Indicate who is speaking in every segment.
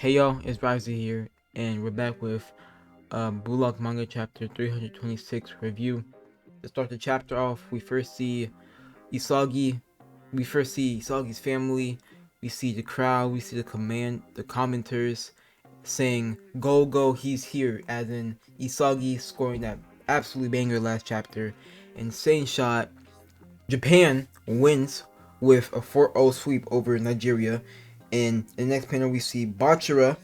Speaker 1: Hey y'all, it's Raizu here, and we're back with Bluelock manga chapter 326 review. To start the chapter off, we first see Isagi. We first see Isagi's family. We see the crowd. We see the commenters saying "Go go, he's here," as in Isagi scoring that absolute banger last chapter. Insane shot. Japan wins with a 4-0 sweep over Nigeria. In the next panel, we see Bachira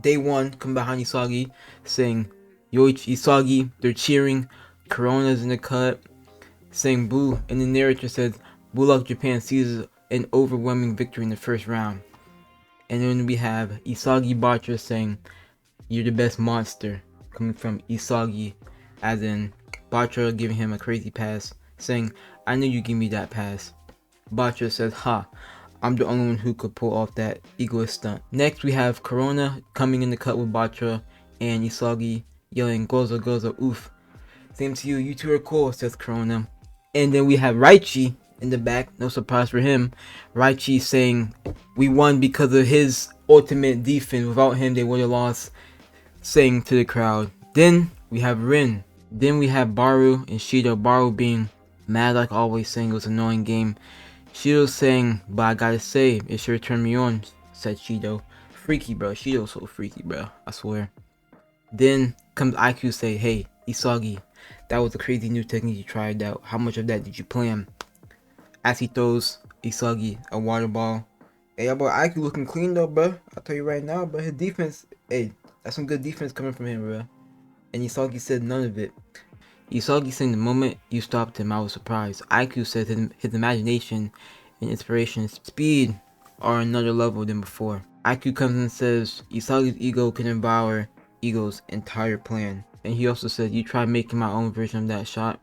Speaker 1: Day One come behind Isagi saying Yoichi Isagi. They're cheering. Corona's in the cut saying boo, and the narrator says Bluelock Japan seizes an overwhelming victory in the first round. And then we have Isagi Bachira saying you're the best monster, coming from Isagi, as in Bachira giving him a crazy pass saying I knew you give me that pass. Bachira says ha, I'm the only one who could pull off that egoist stunt. Next, we have Corona coming in the cut with Bachira and Isagi yelling, Gozo, Gozo, oof. Same to you, you two are cool, says Corona. And then we have Raichi in the back, no surprise for him. Raichi saying, we won because of his ultimate defense. Without him, they would have lost, saying to the crowd. Then we have Rin. Then we have Baru and Shido. Baru being mad like always, saying it was an annoying game. Shido saying, but I gotta say, it sure turned me on, said Shido. Freaky, bro. Shido's so freaky, bro. I swear. Then comes IQ say, hey, Isagi, that was a crazy new technique you tried out. How much of that did you plan? As he throws Isagi a water ball. Hey, boy, IQ looking clean though, bro. I'll tell you right now, but his defense, hey, that's some good defense coming from him, bro. And Isagi said none of it. Isagi saying the moment you stopped him, I was surprised. IQ said his imagination and inspiration speed are another level than before. IQ comes and says Isagi's ego can devour Ego's entire plan. And he also said, you tried making my own version of that shot.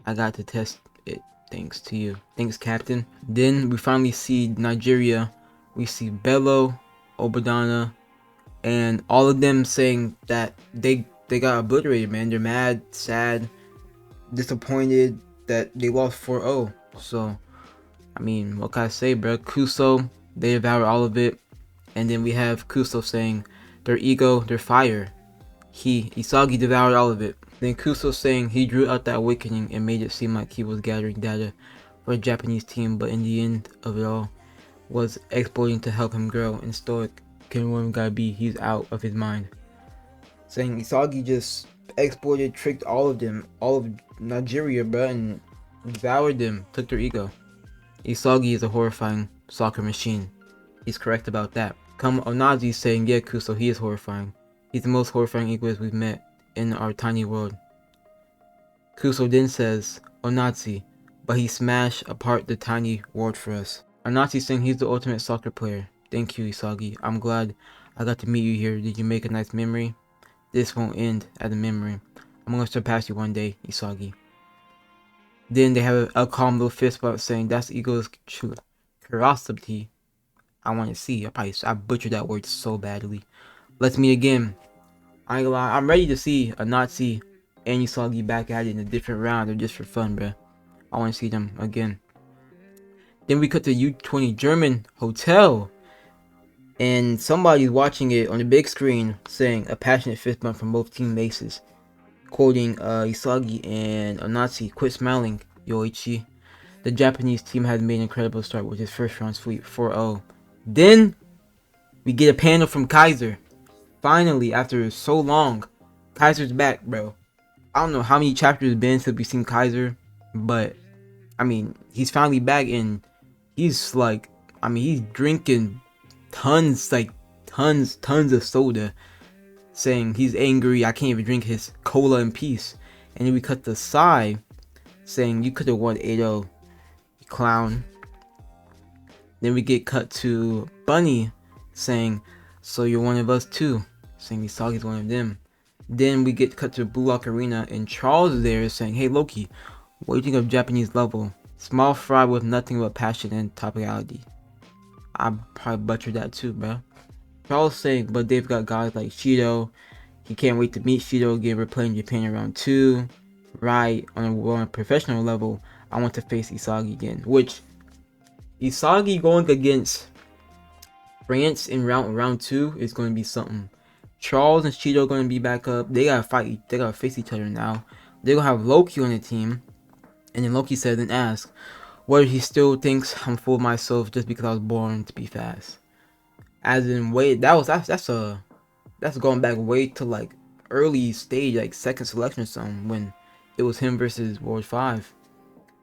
Speaker 1: I got to test it thanks to you. Thanks, Captain. Then we finally see Nigeria. We see Bello, Obadana, and all of them saying that they got obliterated, man. They're mad, sad, disappointed that they lost 4-0. So, I mean, what can I say, bro? Kuso, they devoured all of it. And then we have Kuso saying their ego, their fire. Isagi devoured all of it. Then Kuso saying he drew out that awakening and made it seem like he was gathering data for a Japanese team, but in the end of it all was exploiting to help him grow. And stoic can one guy be? He's out of his mind. Saying Isagi just exploited, tricked all of them, all of Nigeria, bro, and devoured them, took their ego. Isagi is a horrifying soccer machine. He's correct about that. Come Onazi saying, yeah, Kuso, he is horrifying. He's the most horrifying egoist we've met in our tiny world. Kuso then says, Onazi, but he smashed apart the tiny world for us. Onazi saying he's the ultimate soccer player. Thank you, Isagi. I'm glad I got to meet you here. Did you make a nice memory? This won't end as a memory. I'm gonna surpass you one day, Isagi. Then they have a calm little fist bump saying that's ego's curiosity. I want to see. I butchered that word so badly. Let's meet again. I ain't gonna lie, I'm ready to see a Nazi and Isagi back at it in a different round or just for fun, bruh. I want to see them again. Then we cut to U20 German hotel. And somebody's watching it on the big screen saying a passionate fist bump from both team bases. Quoting Isagi and Onazi, quit smiling, Yoichi. The Japanese team has made an incredible start with his first round sweep, 4-0. Then we get a panel from Kaiser. Finally, after so long, Kaiser's back, bro. I don't know how many chapters it's been since we've seen Kaiser, but I mean, he's finally back and he's like, I mean, he's drinking tons of soda, saying he's angry, I can't even drink his cola in peace. And then we cut to Sai saying you could have won 8-0, you clown. Then we get cut to Bunny saying, so you're one of us too, saying Isagi's one of them. Then we get cut to Bluelock Arena and Charles is there saying, hey Loki, what do you think of Japanese level? Small fry with nothing but passion and topicality. I probably butchered that too, bro. Charles saying, but they've got guys like Shido. He can't wait to meet Shido again. We're playing Japan in round 2. Right, on a professional level, I want to face Isagi again. Which, Isagi going against France in round 2 is going to be something. Charles and Cheeto going to be back up. They gotta fight. They gotta face each other now. They're gonna have Loki on the team, and then Loki said and asked, whether he still thinks I'm full of myself just because I was born to be fast. As in, wait, that's going back way to like early stage, like second selection or something, when it was him versus Ward 5.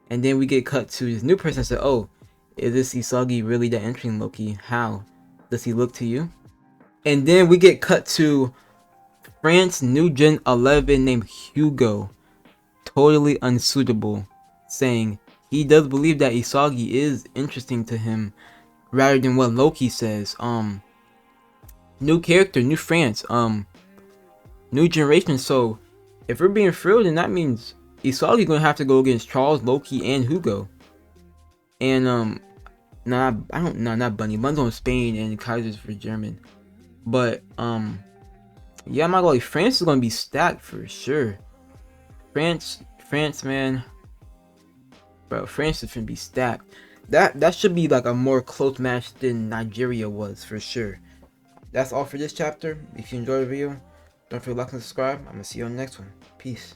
Speaker 1: And then we get cut to this new person and said, oh, is this Isagi really that interesting, Loki? How? Does he look to you? And then we get cut to France new Gen 11 named Hugo, totally unsuitable, saying he does believe that Isagi is interesting to him rather than what Loki says. New character, new France, new generation. So if we're being real, then that means Isagi gonna have to go against Charles, Loki, and Hugo. And not Bunny. Bunny's on Spain and Kaiser's for German. But yeah, I'm not gonna lie, France is gonna be stacked for sure. France, man, bro, France is gonna be stacked. That should be like a more close match than Nigeria was for sure. That's all for this chapter. If you enjoyed the video, don't forget to like and subscribe. I'm gonna see you on the next one. Peace.